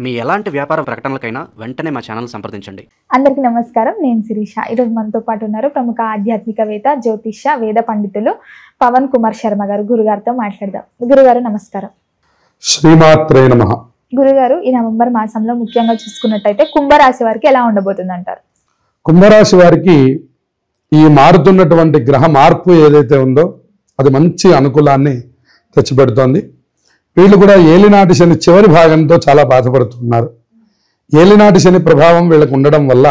మీ ఎలాంటి వ్యాపార ప్రకటనలకైనా వెంటనే మా ఛానల్ సంప్రదించండి. అందరికీ నమస్కారం. నేను శిరీష. ఈరోజు మనతో పాటు ఉన్నారు ప్రముఖ ఆధ్యాత్మికవేత్త, జ్యోతిష్య, వేద పండితులు పవన్ కుమార్ శర్మ గారు. గురుగారితో మాట్లాడదాం. గురుగారు నమస్కారం. శ్రీమాత్రే నమః. గురుగారు, ఈ నవంబర్ మాసంలో ముఖ్యంగా చూసుకున్నట్టయితే కుంభరాశి వారికి ఎలా ఉండబోతుంది అంటారు? కుంభరాశి వారికి ఈ మారుతున్నటువంటి గ్రహ మార్పు ఏదైతే ఉందో అది మంచి అనుకూలాన్ని తెచ్చిపెడుతోంది. వీళ్ళు కూడా ఏలినాటి శని చివరి భాగంతో చాలా బాధపడుతున్నారు. ఏలినాటి శని ప్రభావం వీళ్ళకు ఉండడం వల్ల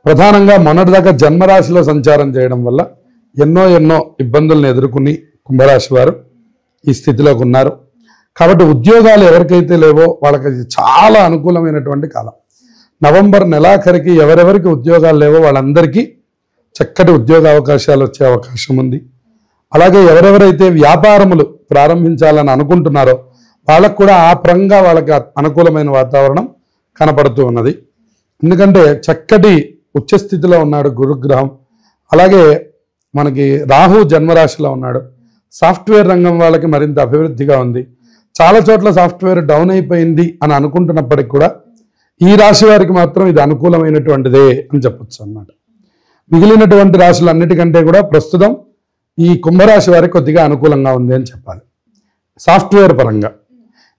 ప్రధానంగా మొన్నటిదాకా జన్మరాశిలో సంచారం చేయడం వల్ల ఎన్నో ఇబ్బందులను ఎదుర్కొని కుంభరాశి వారు ఈ స్థితిలోకి ఉన్నారు. కాబట్టి ఉద్యోగాలు ఎవరికైతే లేవో వాళ్ళకి చాలా అనుకూలమైనటువంటి కాలం. నవంబర్ నెలాఖరికి ఎవరెవరికి ఉద్యోగాలు లేవో వాళ్ళందరికీ చక్కటి ఉద్యోగ అవకాశాలు వచ్చే అవకాశం ఉంది. అలాగే ఎవరెవరైతే వ్యాపారములు ప్రారంభించాలని అనుకుంటున్నారో వాళ్ళకు కూడా ఆ పరంగా వాళ్ళకి అనుకూలమైన వాతావరణం కనపడుతూ ఉన్నది. ఎందుకంటే చక్కటి ఉచ్చస్థితిలో ఉన్నాడు గురుగ్రహం. అలాగే మనకి రాహు జన్మరాశిలో ఉన్నాడు. సాఫ్ట్వేర్ రంగం వాళ్ళకి మరింత అభివృద్ధిగా ఉంది. చాలా చోట్ల సాఫ్ట్వేర్ డౌన్ అయిపోయింది అని అనుకుంటున్నప్పటికీ కూడా ఈ రాశి వారికి మాత్రం ఇది అనుకూలమైనటువంటిదే అని చెప్పొచ్చు అన్నమాట. మిగిలినటువంటి రాశులన్నిటికంటే కూడా ప్రస్తుతం ఈ కుంభరాశి వారికి కొద్దిగా అనుకూలంగా ఉంది అని చెప్పాలి సాఫ్ట్వేర్ పరంగా.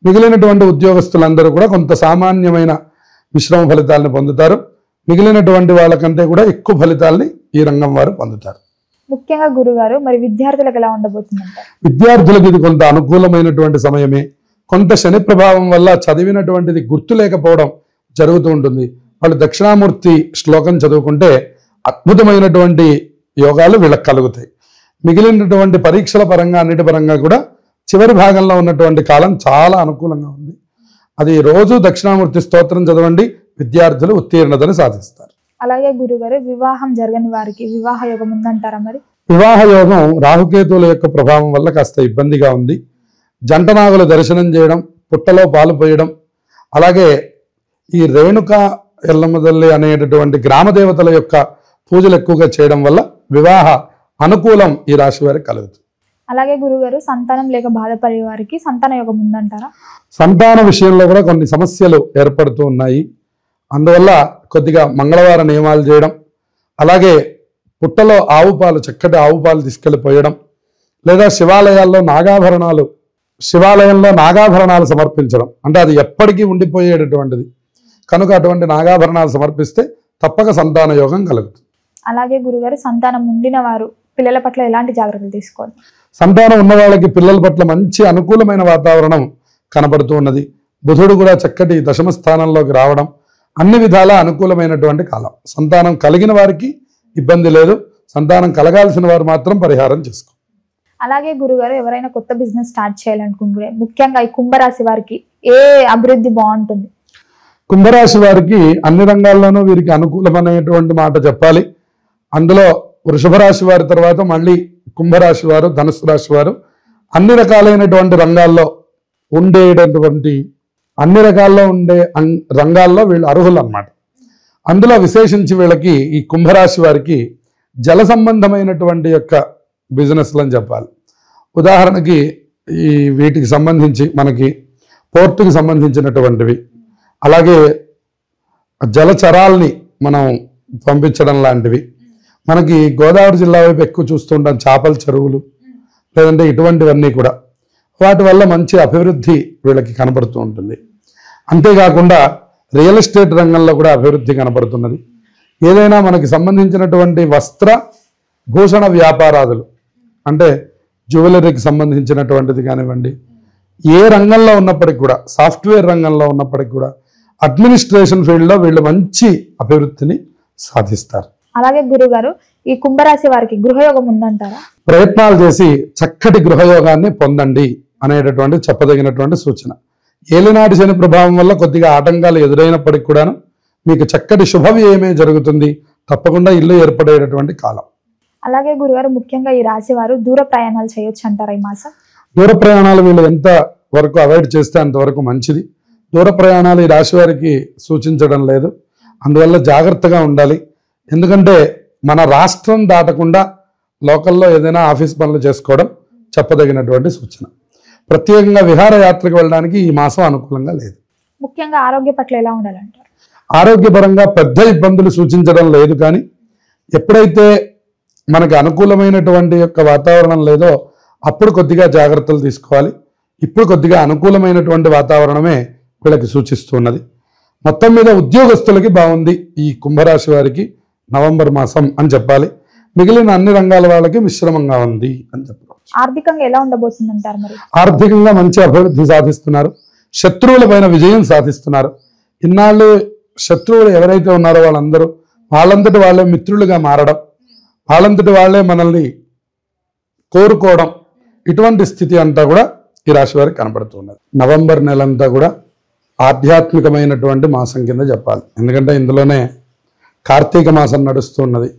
మిగిలినటువంటి ఉద్యోగస్తులందరూ కూడా కొంత సామాన్యమైన మిశ్రమ ఫలితాలను పొందుతారు. మిగిలినటువంటి వాళ్ళకంటే కూడా ఎక్కువ ఫలితాలని ఈ రంగం వారు పొందుతారు. ముఖ్యంగా గురుగారు, మరి విద్యార్థులకు ఎలా ఉండబోతుందంటారు? విద్యార్థులకు ఇది కొంత అనుకూలమైనటువంటి సమయమే. కొంత శని ప్రభావం వల్ల చదివినటువంటిది గుర్తు లేకపోవడం జరుగుతూ ఉంటుంది. వాళ్ళు దక్షిణామూర్తి శ్లోకం చదువుకుంటే అద్భుతమైనటువంటి యోగాలు వీళ్ళకి కలుగుతాయి. మిగిలినటువంటి పరీక్షల పరంగా అన్నిటి పరంగా కూడా చివరి భాగంలో ఉన్నటువంటి కాలం చాలా అనుకూలంగా ఉంది. అది రోజు దక్షిణామూర్తి స్తోత్రం చదవండి, విద్యార్థులు ఉత్తీర్ణతను సాధిస్తారు. అలాగే గురుగారు, వివాహం జరగని వారికి వివాహ యోగం ఉందంటారా? మరి వివాహ యోగం రాహుకేతువుల యొక్క ప్రభావం వల్ల కాస్త ఇబ్బందిగా ఉంది. జంటనాగుల దర్శనం చేయడం, పుట్టలో పాలు పోయడం, అలాగే ఈ రేణుక ఎల్లమ్మదల్లి అనేటటువంటి గ్రామదేవతల యొక్క పూజలు ఎక్కువగా చేయడం వల్ల వివాహ అనుకూలం ఈ రాశి వారికి కలుగుతుంది. అలాగే గురుగారు, సంతానం లేక బాధపడే వారికి సంతాన యోగం ఉందంటారా? సంతాన విషయంలో కూడా కొన్ని సమస్యలు ఏర్పడుతూ ఉన్నాయి. అందువల్ల కొద్దిగా మంగళవార నియమాలు చేయడం, అలాగే పుట్టలో ఆవు పాలు, చక్కటి ఆవు పాలు తీసుకెళ్ళిపోయడం, లేదా శివాలయంలో నాగాభరణాలు సమర్పించడం. అంటే అది ఎప్పటికీ ఉండిపోయేటటువంటిది కనుక అటువంటి నాగాభరణాలు సమర్పిస్తే తప్పక సంతాన యోగం కలుగుతుంది. అలాగే గురుగారు, సంతానం ఉండిన వారు పిల్లల పట్ల ఎలాంటి జాగ్రత్తలు తీసుకోవాలి? సంతానం ఉన్న వాళ్ళకి పిల్లల పట్ల మంచి అనుకూలమైన వాతావరణం కనపడుతూ ఉన్నది. బుధుడు కూడా చక్కటి దశమ స్థానంలోకి రావడం అన్ని విధాలా అనుకూలమైనటువంటి కాలం. సంతానం కలిగిన వారికి ఇబ్బంది లేదు. సంతానం కలగాల్సిన వారు మాత్రం పరిహారం చేసుకో. అలాగే గురుగారు, ఎవరైనా కొత్త బిజినెస్ స్టార్ట్ చేయాలనుకుంటే ముఖ్యంగా ఈ కుంభరాశి వారికి ఏ అభివృద్ధి బాగుంటుంది? కుంభరాశి వారికి అన్ని రంగాల్లోనూ వీరికి అనుకూలమైనటువంటి మాట చెప్పాలి. అందులో వృషభ రాశి వారి తర్వాత మళ్ళీ కుంభరాశి వారు, ధనుసు రాశి వారు అన్ని రకాలైనటువంటి రంగాల్లో ఉండే రంగాల్లో వీళ్ళు అర్హులు అన్నమాట. అందులో విశేషించి వీళ్ళకి ఈ కుంభరాశి వారికి జల సంబంధమైనటువంటి యొక్క బిజినెస్లు అని చెప్పాలి. ఉదాహరణకి ఈ వీటికి సంబంధించి మనకి పోర్టుకి సంబంధించినటువంటివి, అలాగే జలచరాల్ని మనం పంపించడం లాంటివి. మనకి గోదావరి జిల్లా వైపు ఎక్కువ చూస్తుంటాం చేపల చెరువులు, లేదంటే ఇటువంటివన్నీ కూడా. వాటి వల్ల మంచి అభివృద్ధి వీళ్ళకి కనపడుతూ ఉంటుంది. అంతేకాకుండా రియల్ ఎస్టేట్ రంగంలో కూడా అభివృద్ధి కనపడుతున్నది. ఏదైనా మనకి సంబంధించినటువంటి వస్త్ర భూషణ వ్యాపారాదులు, అంటే జ్యువెలరీకి సంబంధించినటువంటిది కానివ్వండి, ఏ రంగంలో ఉన్నప్పటికీ కూడా, సాఫ్ట్వేర్ రంగంలో ఉన్నప్పటికీ కూడా, అడ్మినిస్ట్రేషన్ ఫీల్డ్లో వీళ్ళు మంచి అభివృద్ధిని సాధిస్తారు. అలాగే గురుగారు, ఈ కుంభరాశి వారికి గృహయోగం ఉందంటారా? ప్రయత్నాలు చేసి చక్కటి గృహయోగాన్ని పొందండి అనేటటువంటి చెప్పదగినటువంటి సూచన. ఏలినాటి శని ప్రభావం వల్ల కొద్దిగా ఆటంకాలు ఎదురైనప్పటికీ కూడాను మీకు చక్కటి శుభవ్యయమే జరుగుతుంది. తప్పకుండా ఇల్లు ఏర్పడేటటువంటి కాలం. అలాగే గురుగారు, ముఖ్యంగా ఈ రాశి వారు దూర ప్రయాణాలు చేయొచ్చు అంటారా ఈ మాసం? దూర ప్రయాణాలు వీళ్ళు ఎంత వరకు అవాయిడ్ చేస్తే అంతవరకు మంచిది. దూర ప్రయాణాలు ఈ రాశి వారికి సూచించడం లేదు. అందువల్ల జాగ్రత్తగా ఉండాలి. ఎందుకంటే మన రాష్ట్రం దాటకుండా లోకల్లో ఏదైనా ఆఫీస్ పనులు చేసుకోవడం చెప్పదగినటువంటి సూచన. ప్రత్యేకంగా విహారయాత్రకు వెళ్ళడానికి ఈ మాసం అనుకూలంగా లేదు. ముఖ్యంగా ఆరోగ్య పట్ల ఎలా ఉండాలంటారు? ఆరోగ్యపరంగా పెద్ద ఇబ్బందులు సూచించడం లేదు, కానీ ఎప్పుడైతే మనకు అనుకూలమైనటువంటి యొక్క వాతావరణం లేదో అప్పుడు కొద్దిగా జాగ్రత్తలు తీసుకోవాలి. ఇప్పుడు కొద్దిగా అనుకూలమైనటువంటి వాతావరణమే వీళ్ళకి సూచిస్తున్నది. మొత్తం మీద ఉద్యోగస్తులకి బాగుంది ఈ కుంభరాశి వారికి నవంబర్ మాసం అని చెప్పాలి. మిగిలిన అన్ని రంగాల వాళ్ళకి మిశ్రమంగా ఉంది అని చెప్పవచ్చు. ఆర్థికంగా ఎలా ఉండబోతుందంటారు మరి? ఆర్థికంగా మంచి అభివృద్ధి సాధిస్తున్నారు, శత్రువుల పైన విజయం సాధిస్తున్నారు. ఇన్నాళ్ళు శత్రువులు ఎవరైతే ఉన్నారో వాళ్ళంతటి వాళ్ళే మిత్రులుగా మారడం, వాళ్ళంతటి వాళ్ళే మనల్ని కోరుకోవడం, ఇటువంటి స్థితి అంతా కూడా ఈ రాశి వారికి కనపడుతున్నది. నవంబర్ నెలంతా కూడా ఆధ్యాత్మికమైనటువంటి మాసం కింద చెప్పాలి. ఎందుకంటే ఇందులోనే కార్తీక మాసం నడుస్తున్నది.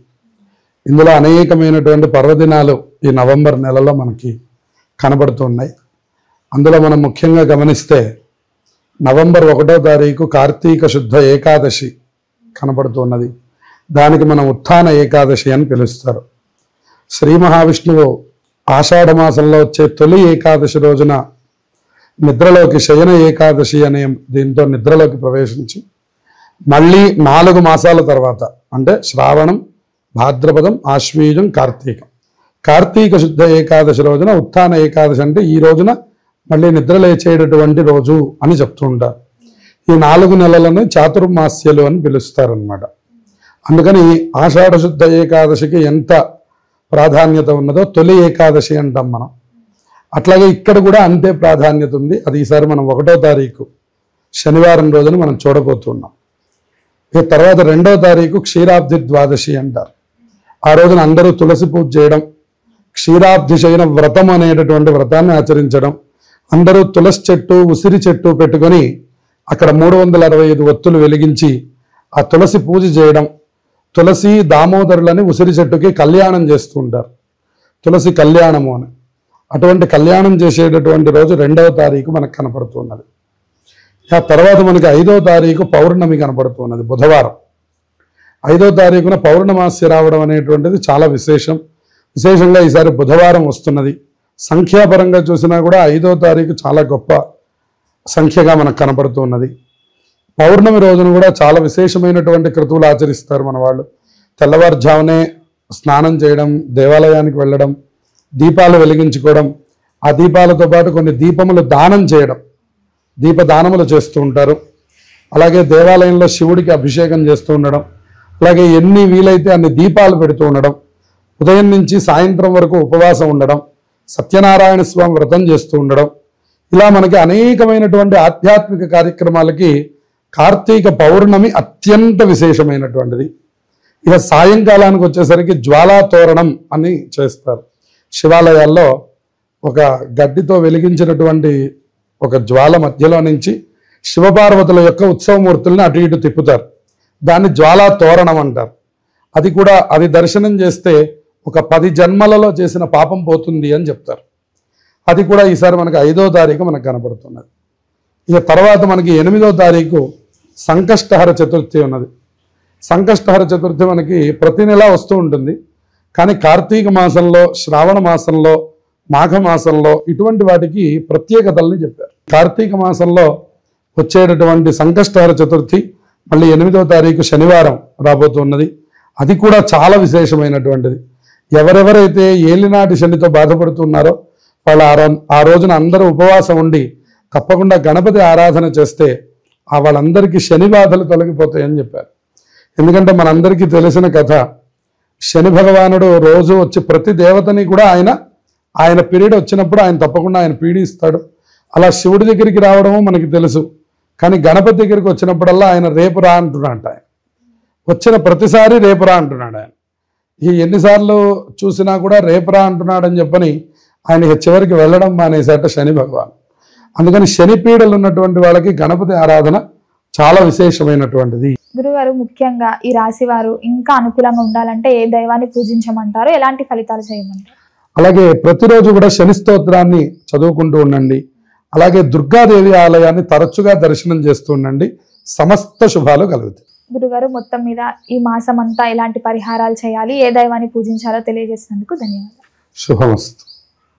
ఇందులో అనేకమైనటువంటి పర్వదినాలు ఈ నవంబర్ నెలలో మనకి కనబడుతున్నాయి. అందులో మనం ముఖ్యంగా గమనిస్తే నవంబర్ 1వ తారీఖు కార్తీక శుద్ధ ఏకాదశి కనబడుతున్నది. దానికి మనం ఉత్థాన ఏకాదశి అని పిలుస్తారు. శ్రీ మహావిష్ణువు ఆషాఢ మాసంలో వచ్చే తొలి ఏకాదశి రోజున నిద్రలోకి శయన ఏకాదశి అనే దీంతో నిద్రలోకి ప్రవేశించి మళ్ళీ 4 మాసాల తర్వాత అంటే శ్రావణం, భాద్రపదం, ఆశ్వీజం, కార్తీక శుద్ధ ఏకాదశి రోజున ఉత్థాన ఏకాదశి అంటే ఈ రోజున మళ్ళీ నిద్ర లేచేటటువంటి రోజు అని చెప్తూ ఉంటారు. ఈ 4 నెలలను చాతుర్మాస్యలు అని పిలుస్తారనమాట. అందుకని ఆషాఢ శుద్ధ ఏకాదశికి ఎంత ప్రాధాన్యత ఉన్నదో తొలి ఏకాదశి అంటాం మనం. అట్లాగే ఇక్కడ కూడా అంతే ప్రాధాన్యత ఉంది. అది ఈసారి మనం 1వ తారీఖు శనివారం రోజున మనం చూడబోతున్నాం. ఇక తర్వాత 2వ తారీఖు క్షీరాబ్ది ద్వాదశి అంటారు. ఆ రోజున అందరూ తులసి పూజ చేయడం, క్షీరాబ్ది శయన వ్రతం అనేటటువంటి వ్రతాన్ని ఆచరించడం, అందరూ తులసి చెట్టు, ఉసిరి చెట్టు పెట్టుకొని అక్కడ 365 ఒత్తులు వెలిగించి ఆ తులసి పూజ చేయడం, తులసి దామోదరులని ఉసిరి చెట్టుకి కళ్యాణం చేస్తూ ఉంటారు. తులసి కళ్యాణము అని. అటువంటి కళ్యాణం చేసేటటువంటి రోజు 2వ తారీఖు మనకు కనపడుతున్నది. ఆ తర్వాత మనకి 5వ తారీఖు పౌర్ణమి కనపడుతున్నది, బుధవారం. 5వ తారీఖున పౌర్ణమాస్య రావడం అనేటువంటిది చాలా విశేషంగా ఈసారి బుధవారం వస్తున్నది. సంఖ్యాపరంగా చూసినా కూడా 5వ తారీఖు చాలా గొప్ప సంఖ్యగా మనకు కనపడుతున్నది. పౌర్ణమి రోజున కూడా చాలా విశేషమైనటువంటి క్రతువులు ఆచరిస్తారు మన వాళ్ళు. తెల్లవారుజామునే స్నానం చేయడం, దేవాలయానికి వెళ్ళడం, దీపాలు వెలిగించుకోవడం, ఆ దీపాలతో పాటు కొన్ని దీపములు దానం చేయడం, దీపదానములు చేస్తూ ఉంటారు. అలాగే దేవాలయంలో శివుడికి అభిషేకం చేస్తూ ఉండడం, అలాగే ఎన్ని వీలైతే అన్ని దీపాలు పెడుతూ ఉండడం, ఉదయం నుంచి సాయంత్రం వరకు ఉపవాసం ఉండడం, సత్యనారాయణ స్వామి వ్రతం చేస్తూ ఉండడం, ఇలా మనకి అనేకమైనటువంటి ఆధ్యాత్మిక కార్యక్రమాలకి కార్తీక పౌర్ణమి అత్యంత విశేషమైనటువంటిది. ఇక సాయంకాలానికి వచ్చేసరికి జ్వాలా తోరణం అని చేస్తారు. శివాలయాల్లో ఒక గడ్డితో వెలిగించినటువంటి ఒక జ్వాల మధ్యలో నుంచి శివపార్వతుల యొక్క ఉత్సవమూర్తుల్ని అటు ఇటు తిప్పుతారు. దాన్ని జ్వాలా తోరణం అంటారు. అది దర్శనం చేస్తే ఒక 10 జన్మలలో చేసిన పాపం పోతుంది అని చెప్తారు. అది కూడా ఈసారి మనకి 5వ తారీఖు మనకు కనపడుతున్నది. ఇక తర్వాత మనకి 8వ తారీఖు సంకష్టహర చతుర్థి ఉన్నది. సంకష్టహర చతుర్థి మనకి ప్రతి నెల వస్తూ ఉంటుంది. కానీ కార్తీక మాసంలో, శ్రావణ మాసంలో, మాఘ మాసంలో ఇటువంటి వాటికి ప్రత్యేకతల్ని చెప్పారు. కార్తీక మాసంలో వచ్చేటటువంటి సంకష్టహర చతుర్థి మళ్ళీ 8వ తారీఖు శనివారం రాబోతున్నది. అది కూడా చాలా విశేషమైనటువంటిది. ఎవరెవరైతే ఏలినాటి శనితో బాధపడుతున్నారో వాళ్ళు ఆ రోజున అందరూ ఉపవాసం ఉండి తప్పకుండా గణపతి ఆరాధన చేస్తే వాళ్ళందరికీ శని బాధలు తొలగిపోతాయని చెప్పారు. ఎందుకంటే మనందరికీ తెలిసిన కథ, శని భగవానుడు రోజు వచ్చి ప్రతి దేవతని కూడా ఆయన పీరియడ్ వచ్చినప్పుడు ఆయన తప్పకుండా ఆయన పీడిస్తాడు. అలా శివుడి దగ్గరికి రావడము మనకి తెలుసు. కానీ గణపతి దగ్గరికి వచ్చినప్పుడల్లా ఆయన రేపు రా అంటున్నాడు. ఆయన వచ్చిన ప్రతిసారి రేపు రా అంటున్నాడు. ఆయన ఎన్నిసార్లు చూసినా కూడా రేపు రా అంటున్నాడని చెప్పని ఆయన చివరికి వెళ్ళడం మానేసేట శని భగవాన్. అందుకని శని పీడలు ఉన్నటువంటి వాళ్ళకి గణపతి ఆరాధన చాలా విశేషమైనటువంటిది. గురుగారు, ముఖ్యంగా ఈ రాశి వారు ఇంకా అనుకూలంగా ఉండాలంటే ఏ దైవాన్ని పూజించమంటారు, ఎలాంటి ఫలితాలు చేయమంటారు? అలాగే ప్రతిరోజు కూడా శని స్తోత్రాన్ని చదువుకుంటూ ఉండండి. అలాగే దుర్గాదేవి ఆలయాన్ని తరచుగా దర్శనం చేస్తూ ఉండండి. సమస్త శుభాలు కలుగుతాయి. గురుగారు, మొత్తం మీద ఈ మాసం అంతా ఎలాంటి పరిహారాలు చేయాలి, ఏ దైవాన్ని పూజించాలో తెలియజేసినందుకు ధన్యవాదాలు. శుభమస్తు.